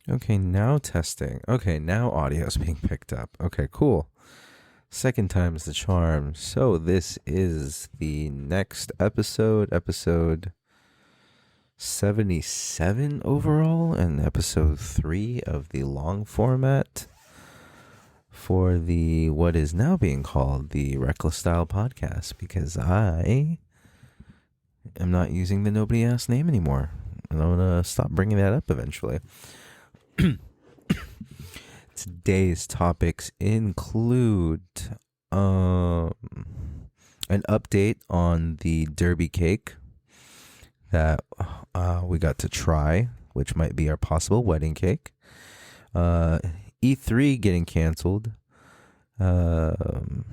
Okay, now testing. Okay, now audio is being picked up. Okay, cool. Second time's the charm. So this is the next episode 77 overall, and episode 3 of the long format for the what is now being called the Reckless Style Podcast, because I am not using the nobody ass name anymore. And I'm gonna stop bringing that up eventually. Today's topics include um, an update on the Derby cake that we got to try, which might be our possible wedding cake. E3 getting canceled. One's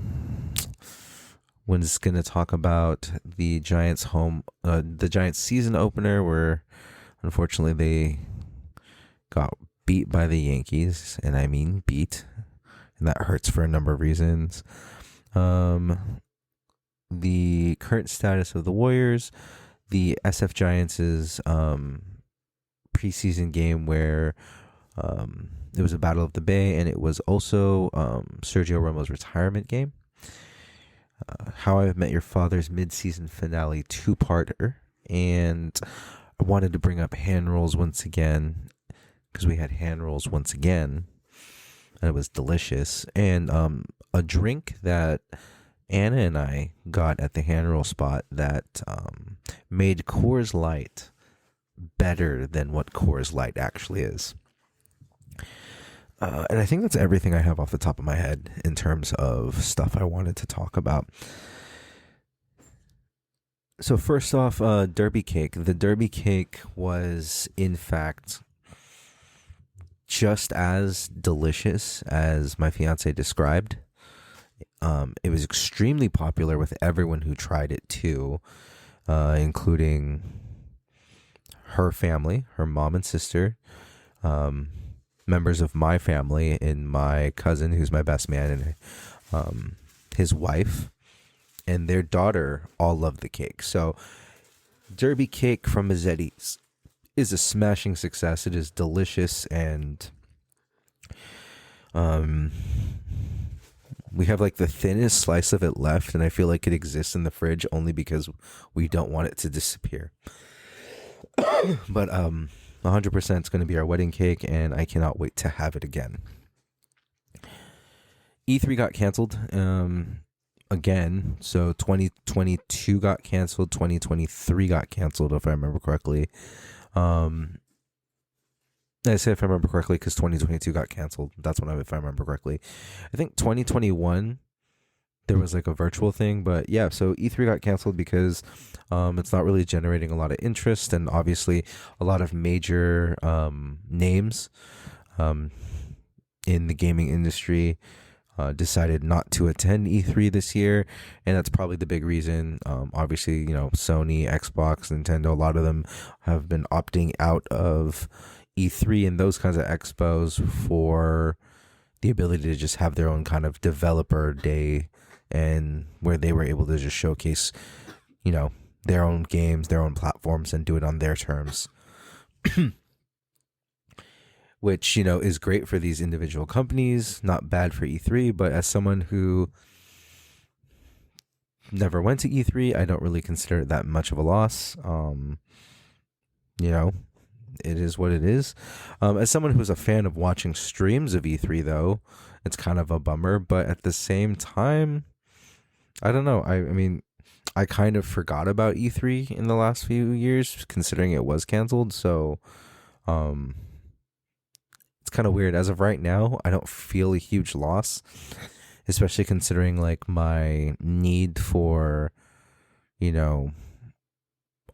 going to talk about the Giants season opener, where unfortunately they got beat by the Yankees, and I mean beat, and that hurts for a number of reasons. The current status of the Warriors, the SF Giants' preseason game where it was a Battle of the Bay, and it was also Sergio Romo's retirement game. How I Met Your Father's mid-season finale two-parter, and I wanted to bring up hand rolls once again, because we had hand rolls once again, and it was delicious. And a drink that Anna and I got at the hand roll spot that made Coors Light better than what Coors Light actually is. And I think that's everything I have off the top of my head in terms of stuff I wanted to talk about. So first off, Derby cake. The Derby cake was, in fact, just as delicious as my fiance described. It was extremely popular with everyone who tried it too, including her family, her mom and sister, members of my family, and my cousin, who's my best man, and his wife, and their daughter all loved the cake. So Derby cake from Mazzetti's is a smashing success. It is delicious, and we have like the thinnest slice of it left, and I feel like it exists in the fridge only because we don't want it to disappear. But 100% is going to be our wedding cake, and I cannot wait to have it again. E3 got canceled again, so 2022 got canceled, 2023 got canceled, if I remember correctly. I say if I remember correctly because 2022 got canceled. That's when if I remember correctly. I think 2021 there was like a virtual thing, but yeah, so E3 got canceled because it's not really generating a lot of interest, and obviously a lot of major names in the gaming industry decided not to attend E3 this year, and that's probably the big reason. Obviously, Sony, Xbox, Nintendo, a lot of them have been opting out of E3 and those kinds of expos for the ability to just have their own kind of developer day, and where they were able to just showcase, their own games, their own platforms, and do it on their terms. Which, is great for these individual companies, not bad for E3, but as someone who never went to E3, I don't really consider it that much of a loss. It is what it is. As someone who's a fan of watching streams of E3, though, it's kind of a bummer, but at the same time, I don't know. I mean, I kind of forgot about E3 in the last few years, considering it was canceled, so it's kind of weird. As of right now, I don't feel a huge loss, especially considering like my need for,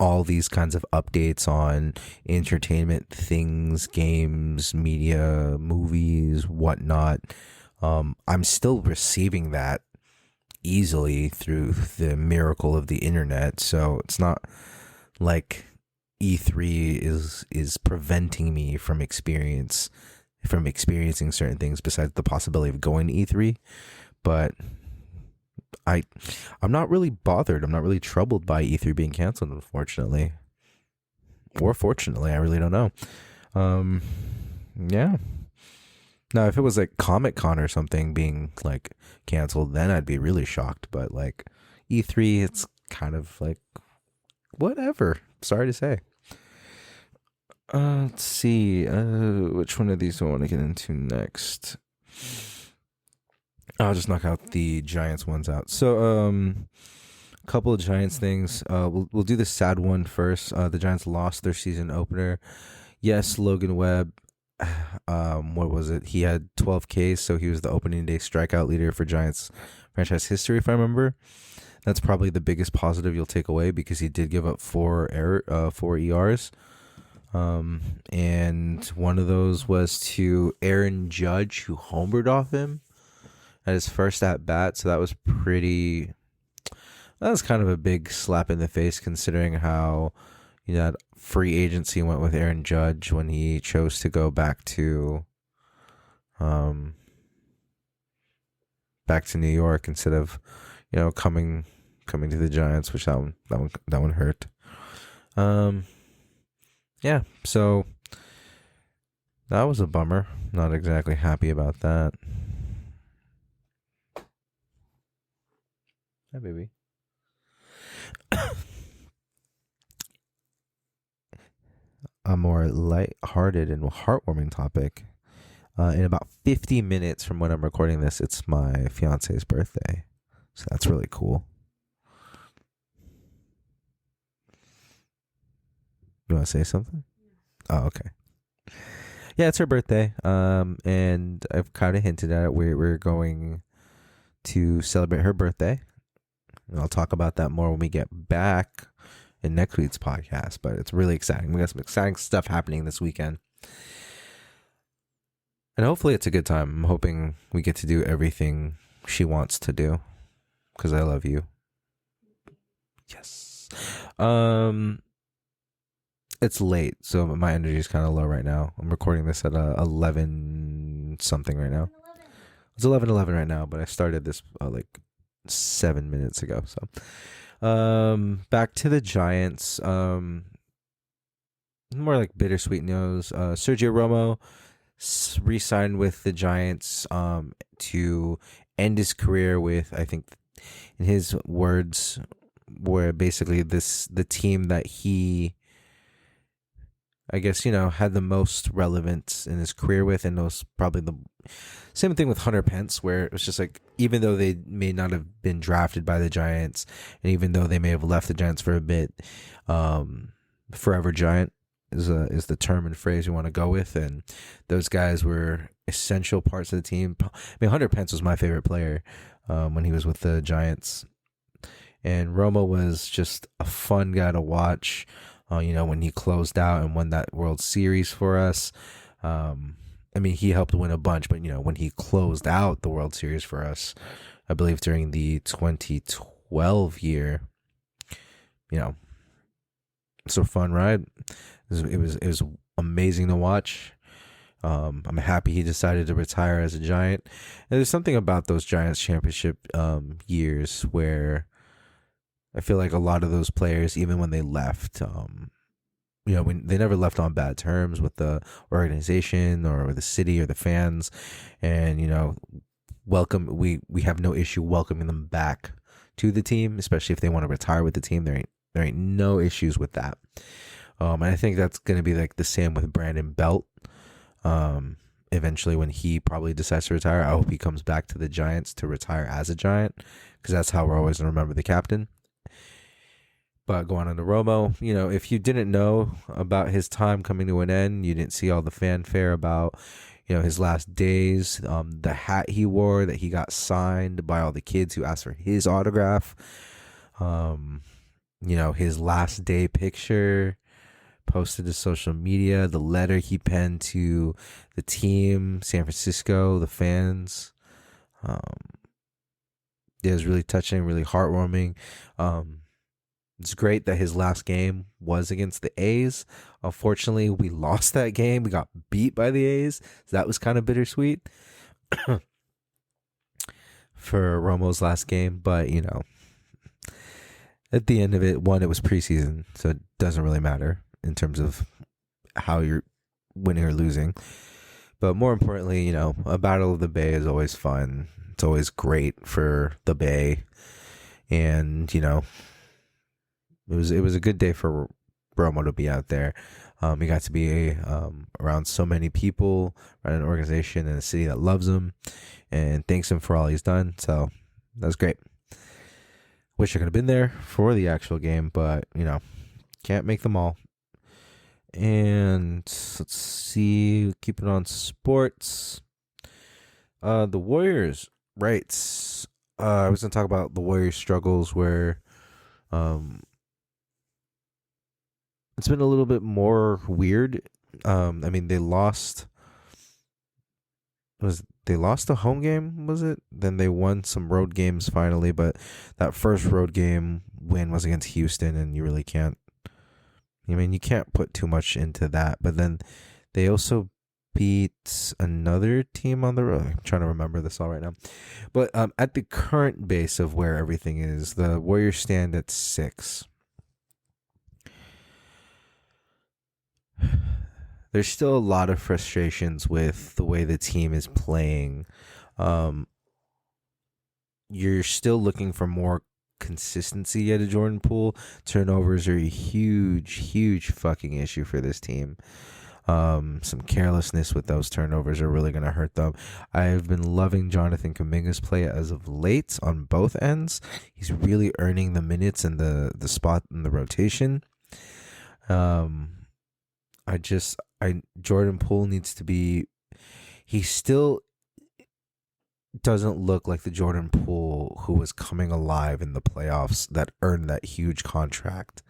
all these kinds of updates on entertainment things, games, media, movies, whatnot. I'm still receiving that easily through the miracle of the internet. So it's not like E3 is preventing me from experiencing certain things besides the possibility of going to E3. But I'm not really bothered. I'm not really troubled by E3 being canceled, unfortunately. Or fortunately, I really don't know. Yeah. Now, if it was like Comic Con or something being like canceled, then I'd be really shocked. But like E3, it's kind of like whatever. Sorry to say. Let's see. Which one of these do I want to get into next? I'll just knock out the Giants ones out. So, a couple of Giants things. We'll do the sad one first. The Giants lost their season opener. Yes, Logan Webb. What was it? He had 12 Ks, so he was the opening day strikeout leader for Giants franchise history, if I remember. That's probably the biggest positive you'll take away because he did give up four ERs. And one of those was to Aaron Judge, who homered off him at his first at bat. So that was kind of a big slap in the face considering how, that free agency went with Aaron Judge when he chose to go back to New York instead of, coming to the Giants, which that one hurt. Yeah, so that was a bummer. Not exactly happy about that. Hi, baby. A more light-hearted and heartwarming topic. In about 50 minutes from when I'm recording this, it's my fiance's birthday. So that's really cool. You want to say something? Oh, okay. Yeah, it's her birthday. And I've kind of hinted at it. We're going to celebrate her birthday. And I'll talk about that more when we get back in next week's podcast. But it's really exciting. We got some exciting stuff happening this weekend. And hopefully it's a good time. I'm hoping we get to do everything she wants to do. Because I love you. Yes. It's late, so my energy is kind of low right now. I'm recording this at 11 something right now. It's 11:11 right now, but I started this like 7 minutes ago. So, back to the Giants. More like bittersweet news. Sergio Romo re-signed with the Giants to end his career with, I think, in his words, where basically the team that he, I guess, had the most relevance in his career with, and those probably the same thing with Hunter Pence, where it was just like, even though they may not have been drafted by the Giants, and even though they may have left the Giants for a bit, forever Giant is the term and phrase you want to go with, and those guys were essential parts of the team. I mean, Hunter Pence was my favorite player when he was with the Giants, and Romo was just a fun guy to watch. When he closed out and won that World Series for us. I mean, he helped win a bunch, but, when he closed out the World Series for us, I believe during the 2012 year, it's a fun ride. It was amazing to watch. I'm happy he decided to retire as a Giant. And there's something about those Giants championship years where I feel like a lot of those players, even when they left, when they never left on bad terms with the organization or the city or the fans, and we have no issue welcoming them back to the team, especially if they want to retire with the team. There ain't no issues with that. And I think that's going to be like the same with Brandon Belt. Eventually, when he probably decides to retire, I hope he comes back to the Giants to retire as a Giant, because that's how we're always going to remember the captain. But going on to Romo, if you didn't know about his time coming to an end, you didn't see all the fanfare about, his last days, the hat he wore that he got signed by all the kids who asked for his autograph, his last day picture posted to social media, the letter he penned to the team, San Francisco, the fans. It was really touching, really heartwarming. It's great that his last game was against the A's. Unfortunately, we lost that game. We got beat by the A's. So that was kind of bittersweet for Romo's last game. But, at the end of it, it was preseason, so it doesn't really matter in terms of how you're winning or losing. But more importantly, a Battle of the Bay is always fun. It's always great for the Bay, and it was a good day for Bromo to be out there. He got to be around so many people, around an organization and a city that loves him and thanks him for all he's done. So that was great. Wish I could have been there for the actual game, but can't make them all. And let's see, keep it on sports. The Warriors, right? I was gonna talk about the Warriors' struggles where it's been a little bit more weird. I mean, they lost a home game, was it? Then they won some road games finally, but that first road game win was against Houston, and you really can't. I mean, you can't put too much into that. But then they also beat another team on the road. I'm trying to remember this all right now. But at the current base of where everything is, the Warriors stand at 6. There's still a lot of frustrations with the way the team is playing. You're still looking for more consistency at a Jordan Poole. Turnovers are a huge fucking issue for this team. Some carelessness with those turnovers are really going to hurt them. I've been loving Jonathan Kuminga's play as of late on both ends. He's really earning the minutes and the spot in the rotation. Jordan Poole needs to be. He still doesn't look like the Jordan Poole who was coming alive in the playoffs that earned that huge contract,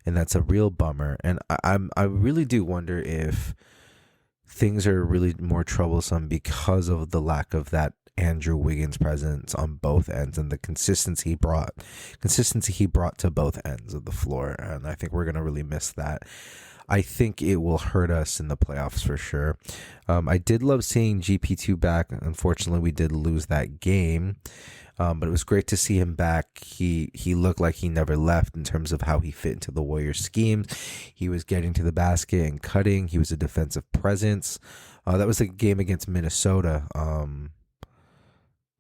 and that's a real bummer. And I really do wonder if things are really more troublesome because of the lack of that Andrew Wiggins presence on both ends and the consistency he brought to both ends of the floor. And I think we're gonna really miss that. I think it will hurt us in the playoffs for sure. I did love seeing GP2 back. Unfortunately, we did lose that game, but it was great to see him back. He looked like he never left in terms of how he fit into the Warriors scheme. He was getting to the basket and cutting. He was a defensive presence. That was a game against Minnesota.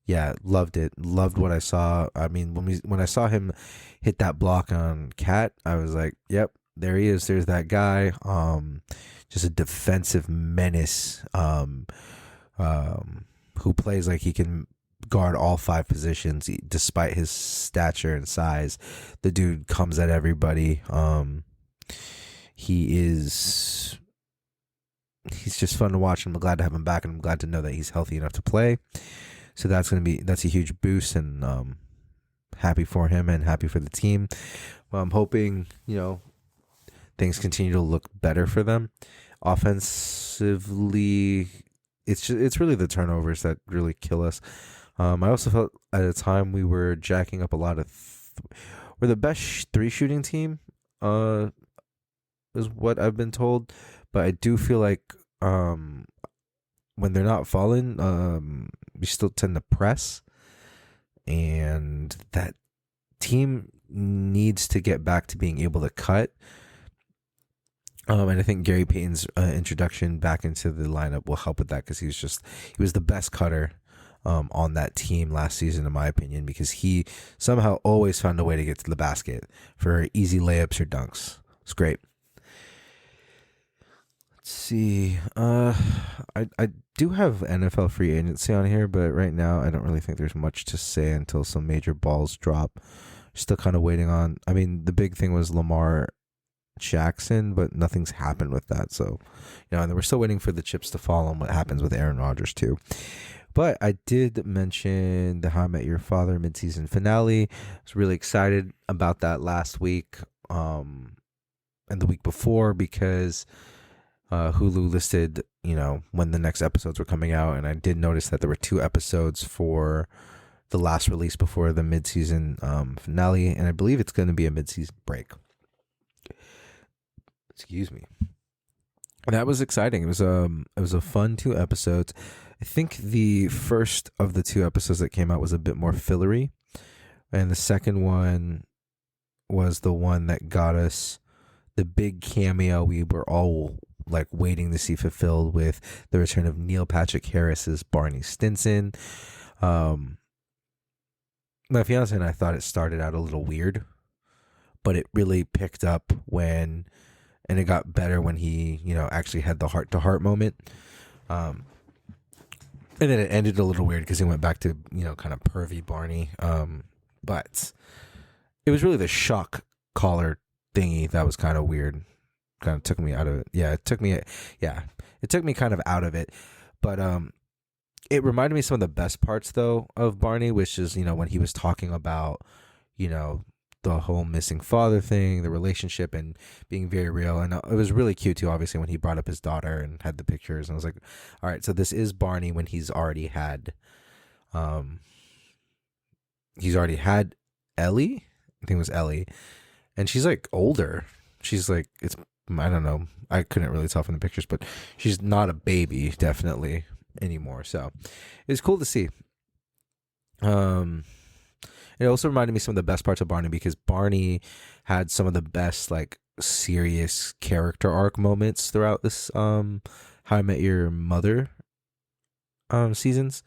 Yeah, loved it. Loved what I saw. I mean, when I saw him hit that block on Cat, I was like, yep. There he is. There's that guy. Just a defensive menace. Who plays like he can guard all 5 positions despite his stature and size. The dude comes at everybody. He's just fun to watch. I'm glad to have him back, and I'm glad to know that he's healthy enough to play. So that's a huge boost, and happy for him and happy for the team. I'm hoping things continue to look better for them. Offensively, it's really the turnovers that really kill us. I also felt at a time we were jacking up a lot of. We're the best 3 shooting team, is what I've been told. But I do feel like when they're not falling, we still tend to press, and that team needs to get back to being able to cut. And I think Gary Payton's introduction back into the lineup will help with that, because he was the best cutter on that team last season, in my opinion, because he somehow always found a way to get to the basket for easy layups or dunks. It's great. Let's see. I do have NFL free agency on here, but right now I don't really think there's much to say until some major balls drop. Still kind of waiting on. I mean, the big thing was Lamar Jackson, but nothing's happened with that. So, and we're still waiting for the chips to fall on what happens with Aaron Rodgers too. But I did mention the How I Met Your Father midseason finale. I was really excited about that last week, and the week before, because Hulu listed, when the next episodes were coming out, and I did notice that there were 2 episodes for the last release before the midseason finale, and I believe it's going to be a midseason break. Excuse me. That was exciting. It was a fun 2 episodes. I think the first of the 2 episodes that came out was a bit more fillery, and the second one was the one that got us the big cameo we were all like waiting to see fulfilled with the return of Neil Patrick Harris as Barney Stinson. Um, my fiance and I thought it started out a little weird, but it really picked up when, and it got better when he, actually had the heart to heart moment. Um, and then it ended a little weird because he went back to, kind of pervy Barney. But it was really the shock collar thingy that was kind of weird. Kind of took me out of it. It took me kind of out of it. But it reminded me of some of the best parts though of Barney, which is, when he was talking about, the whole missing father thing, the relationship, and being very real. And it was really cute too, obviously, when he brought up his daughter and had the pictures. And I was like, all right, so this is Barney when he's already had Ellie. I think it was Ellie. And she's like older. She's like, I don't know. I couldn't really tell from the pictures, but she's not a baby, definitely, anymore. So it's cool to see. It also reminded me of some of the best parts of Barney because Barney had some of the best like serious character arc moments throughout this How I Met Your Mother seasons.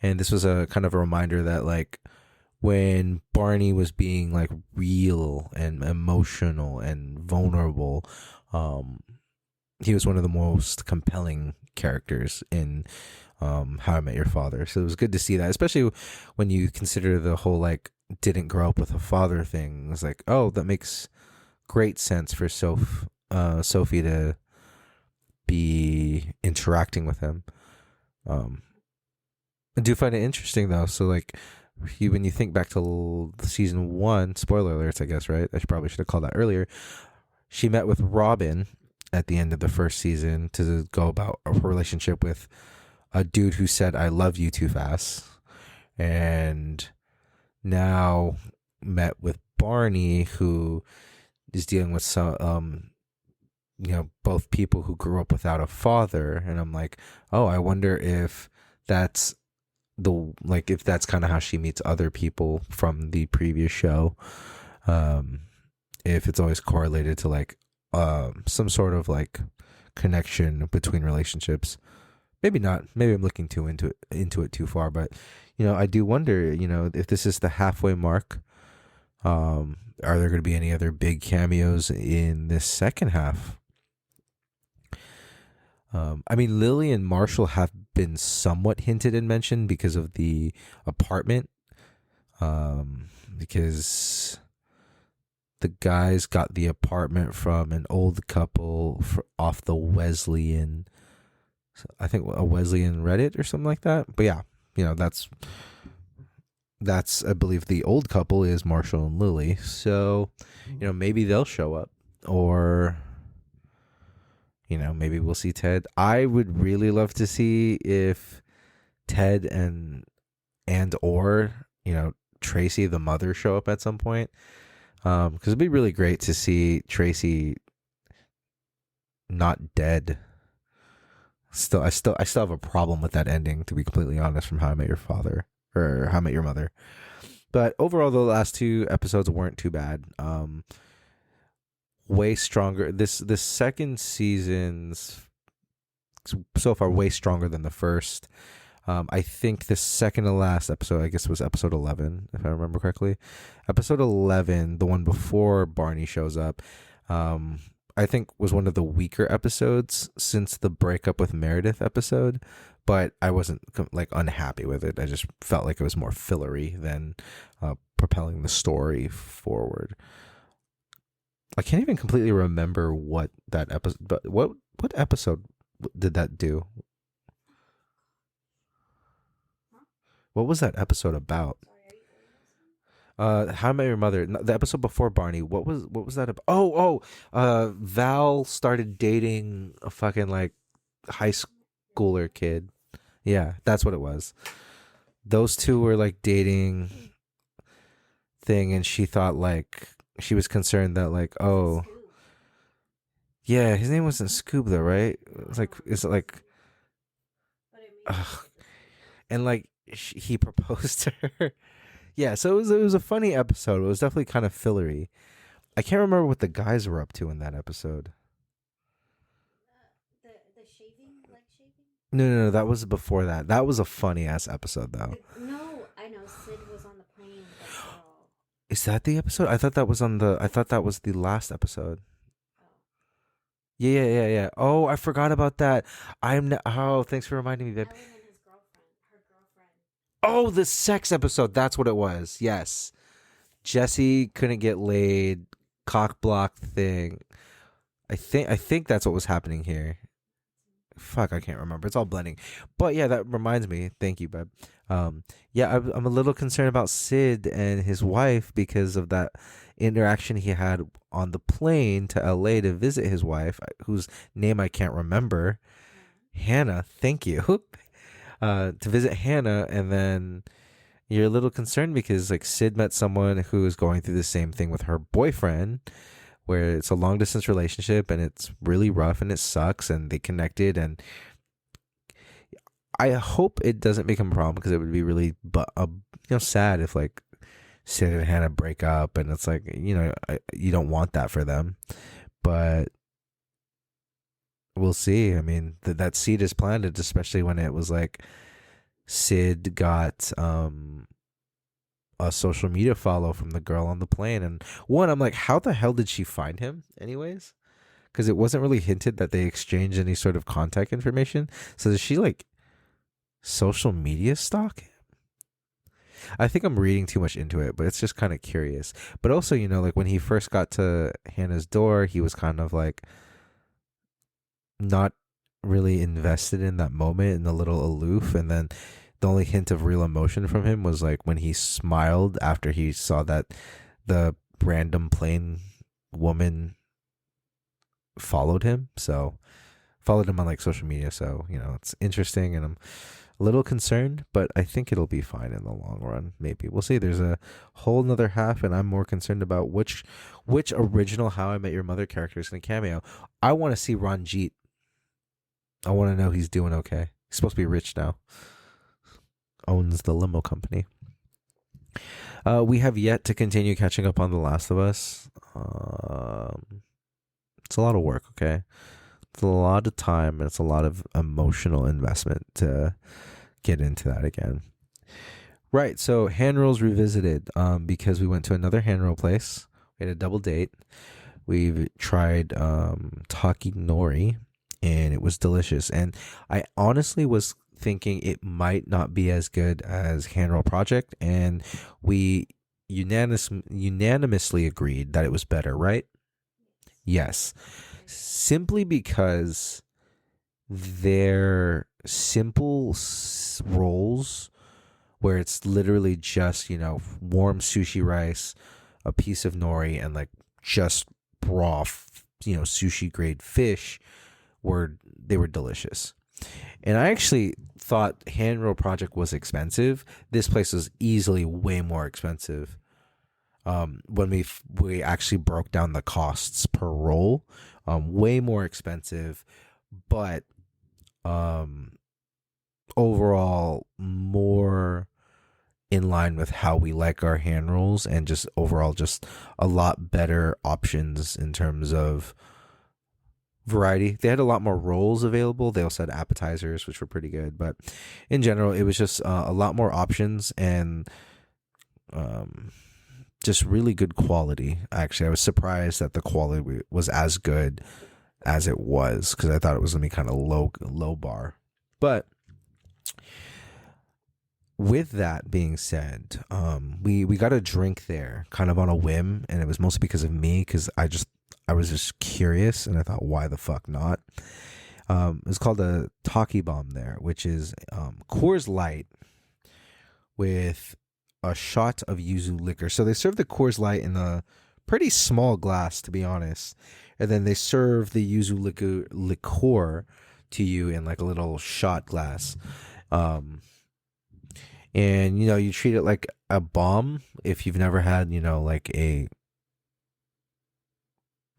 And this was a kind of a reminder that like when Barney was being like real and emotional and vulnerable, he was one of the most compelling characters in How I Met Your Father. So it was good to see that, especially when you consider the whole like didn't grow up with a father thing. It's like, oh, that makes great sense for Sophie to be interacting with him. I do find it interesting though. So like when you think back to season 1, spoiler alerts, I guess, right? I probably should have called that earlier. She met with Robin at the end of the first season to go about a relationship with a dude who said I love you too fast, and now met with Barney, who is dealing with some both people who grew up without a father. And I'm like, oh, I wonder if that's if that's kind of how she meets other people from the previous show, if it's always correlated to like some sort of like connection between relationships. Maybe not. Maybe I'm looking too into it too far. But I do wonder. If this is the halfway mark, are there going to be any other big cameos in this second half? I mean, Lily and Marshall have been somewhat hinted and mentioned because of the apartment. Because the guys got the apartment from an old couple off the Wesleyan. I think a Wesleyan Reddit or something like that. But yeah, that's I believe the old couple is Marshall and Lily. So, maybe they'll show up, or maybe we'll see Ted. I would really love to see if Ted and or Tracy the mother show up at some point. Because it'd be really great to see Tracy not dead. I still have a problem with that ending, to be completely honest, from How I Met Your Father or How I Met Your Mother. But overall, the last 2 episodes weren't too bad. Way stronger. This second season's so far way stronger than the first. I think the second to last episode, I guess, was episode 11, if I remember correctly. Episode 11, the one before Barney shows up, I think was one of the weaker episodes since the breakup with Meredith episode, but I wasn't like unhappy with it. I just felt like it was more fillery than propelling the story forward. I can't even completely remember what that episode, but what episode did that do? What was that episode about? How I Met Your Mother, the episode before Barney. What was that about? Val started dating a fucking like high schooler kid. Yeah, that's what it was. Those two were like dating thing, and she thought like she was concerned that like, oh, yeah, his name wasn't Scoob though, right? It's like, ugh. And like he proposed to her. Yeah, so it was a funny episode. It was definitely kind of fillery. I can't remember what the guys were up to in that episode. No, no, no, that was before that. That was a funny ass episode though. No, I know Sid was on the plane with that girl. Is that the episode? I thought that was on the. I thought that was the last episode. Oh, Yeah, yeah, yeah, yeah. Oh, I forgot about that. Oh, thanks for reminding me, babe. Ellen and his girlfriend, her girlfriend. Oh, the sex episode. That's what it was. Yes. Jesse couldn't get laid. Cock block thing. I think that's what was happening here. Fuck, I can't remember. It's all blending. But yeah, that reminds me. Thank you, babe. Yeah, I'm a little concerned about Sid and his wife because of that interaction he had on the plane to LA to visit his wife, whose name I can't remember. Yeah. Hannah, thank you. To visit Hannah, and then you're a little concerned because like Sid met someone who is going through the same thing with her boyfriend, where it's a long distance relationship and it's really rough and it sucks, and they connected, and I hope it doesn't become a problem because it would be really sad if like Sid and Hannah break up, and it's like you don't want that for them, but we'll see. I mean, that seed is planted, especially when it was like Sid got a social media follow from the girl on the plane, and one, I'm like, how the hell did she find him, anyways? Because it wasn't really hinted that they exchanged any sort of contact information. So does she like social media stalk him? I think I'm reading too much into it, but it's just kind of curious. But also, like when he first got to Hannah's door, he was kind of like not really invested in that moment and a little aloof. And then the only hint of real emotion from him was like when he smiled after he saw that the random plain woman followed him. So followed him on like social media. So, it's interesting, and I'm a little concerned, but I think it'll be fine in the long run. Maybe we'll see. There's a whole nother half, and I'm more concerned about which original How I Met Your Mother character is going to cameo. I want to see Ranjit. I want to know he's doing okay. He's supposed to be rich now. Owns the limo company. We have yet to continue catching up on The Last of Us. It's a lot of work, okay? It's a lot of time, and it's a lot of emotional investment to get into that again. Right, so hand rolls revisited because we went to another hand roll place. We had a double date. We've tried Taki Nori, and it was delicious. And I honestly was thinking it might not be as good as Hand Roll Project, and we unanimously agreed that it was better, right? Yes. Simply because they're simple rolls where it's literally just, warm sushi rice, a piece of nori, and like just raw, sushi grade fish. They were delicious. And I actually thought Hand Roll Project was expensive. This place was easily way more expensive. When we actually broke down the costs per roll, way more expensive, but overall more in line with how we like our hand rolls, and just overall just a lot better options in terms of variety. They had a lot more rolls available. They also had appetizers, which were pretty good, but in general it was just a lot more options, and just really good quality. Actually, I was surprised that the quality was as good as it was, because I thought it was gonna be kind of low bar. But with that being said, we got a drink there kind of on a whim, and it was mostly because of me, because I was just curious, and I thought, why the fuck not? It's called a Taki Bomb there, which is Coors Light with a shot of yuzu liquor. So they serve the Coors Light in a pretty small glass, to be honest, and then they serve the yuzu liqueur to you in like a little shot glass. And you treat it like a bomb. If you've never had like a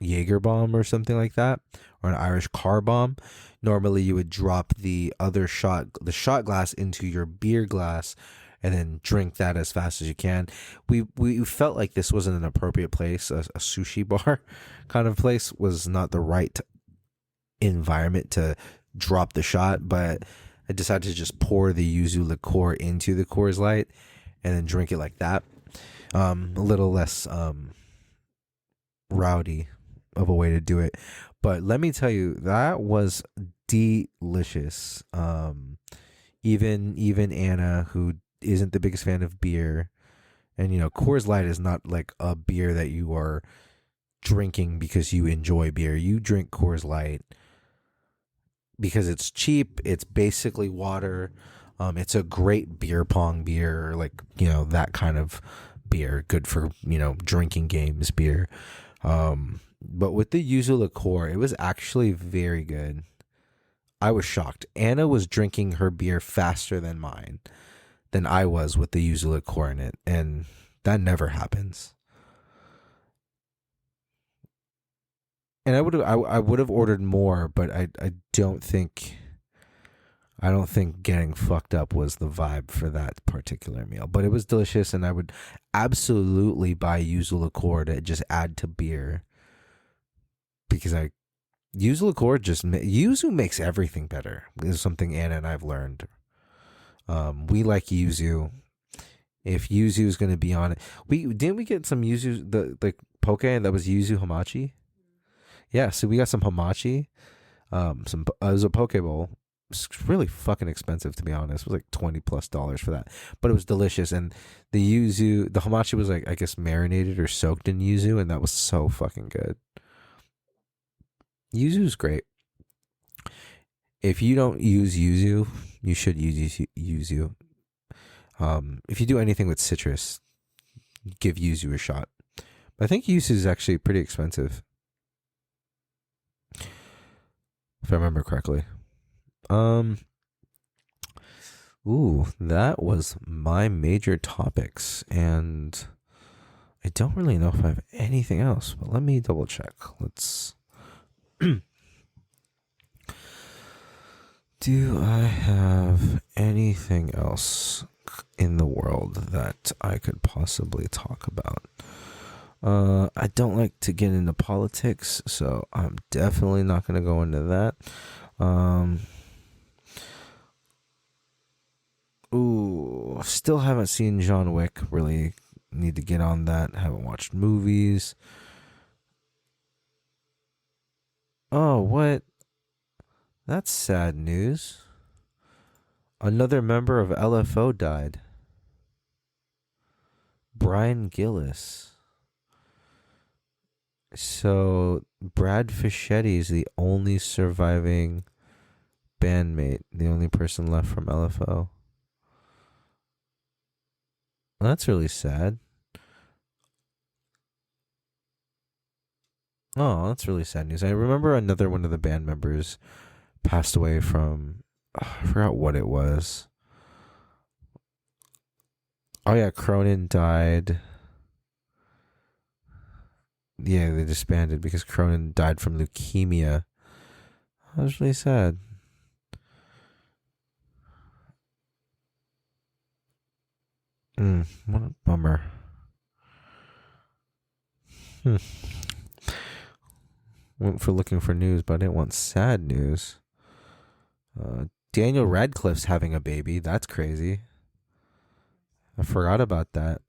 Jaeger bomb or something like that, or an Irish car bomb, normally you would drop the shot glass into your beer glass and then drink that as fast as you can. We felt like this wasn't an appropriate place. A sushi bar kind of place was not the right environment to drop the shot, but I decided to just pour the yuzu liqueur into the Coors Light and then drink it like that. A little less rowdy of a way to do it, but let me tell you, that was delicious. Even Anna, who isn't the biggest fan of beer, and Coors Light is not like a beer that you are drinking because you enjoy beer. You drink Coors Light because it's cheap. It's basically water. It's a great beer pong beer, like that kind of beer, good for drinking games beer. But with the yuzu liqueur, it was actually very good. I was shocked. Anna was drinking her beer faster than I was with the yuzu liqueur in it, and that never happens. And I would have ordered more, but I don't think getting fucked up was the vibe for that particular meal. But it was delicious, and I would absolutely buy yuzu liqueur to just add to beer, because yuzu makes everything better. Is something Anna and I've learned. We like yuzu. If yuzu is going to be on it, we get some yuzu, the poke that was yuzu hamachi. Yeah, so we got some hamachi. It was a poke bowl. It's really fucking expensive, to be honest. It was like $20+ for that, but it was delicious. And the hamachi was like, I guess, marinated or soaked in yuzu, and that was so fucking good. Yuzu is great. If you don't use yuzu, you should use yuzu. If you do anything with citrus, give yuzu a shot. But I think yuzu is actually pretty expensive, if I remember correctly. That was my major topics, and I don't really know if I have anything else, but let me double check. Let's do I have anything else in the world that I could possibly talk about? I don't like to get into politics, so I'm definitely not going to go into that. Still haven't seen John Wick. Really need to get on that. Haven't watched movies. Oh, what? That's sad news. Another member of LFO died. Brian Gillis. So Brad Fischetti is the only surviving bandmate, the only person left from LFO. Well, that's really sad. Oh, that's really sad news. I remember another one of the band members passed away from, I forgot what it was. Oh yeah, Cronin died. Yeah, they disbanded because Cronin died from leukemia. That was really sad. What a bummer. Went for looking for news, but I didn't want sad news. Daniel Radcliffe's having a baby. That's crazy. I forgot about that.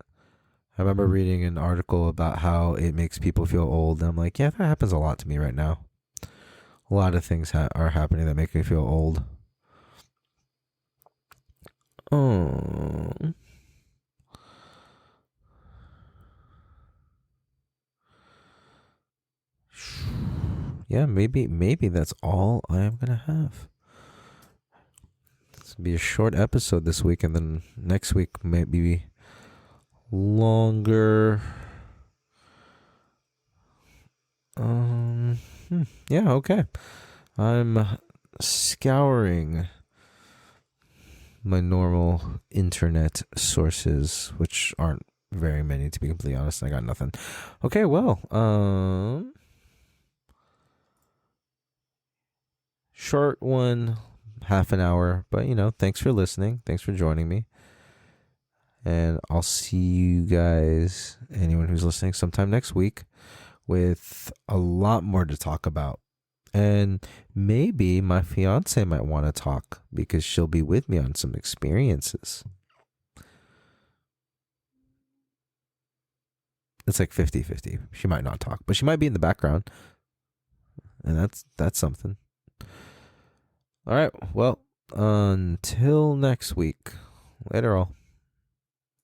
I remember reading an article about how it makes people feel old. And I'm like, yeah, that happens a lot to me right now. A lot of things are happening that make me feel old. Oh. Yeah, maybe that's all I am going to have. It's going to be a short episode this week, and then next week maybe longer. Yeah, okay. I'm scouring my normal internet sources, which aren't very many, to be completely honest. I got nothing. Okay, well, short one, half an hour, but thanks for listening. Thanks for joining me. And I'll see you guys, anyone who's listening, sometime next week with a lot more to talk about. And maybe my fiance might want to talk because she'll be with me on some experiences. It's like 50-50. She might not talk, but she might be in the background. And that's something. All right. Well, until next week. Later all.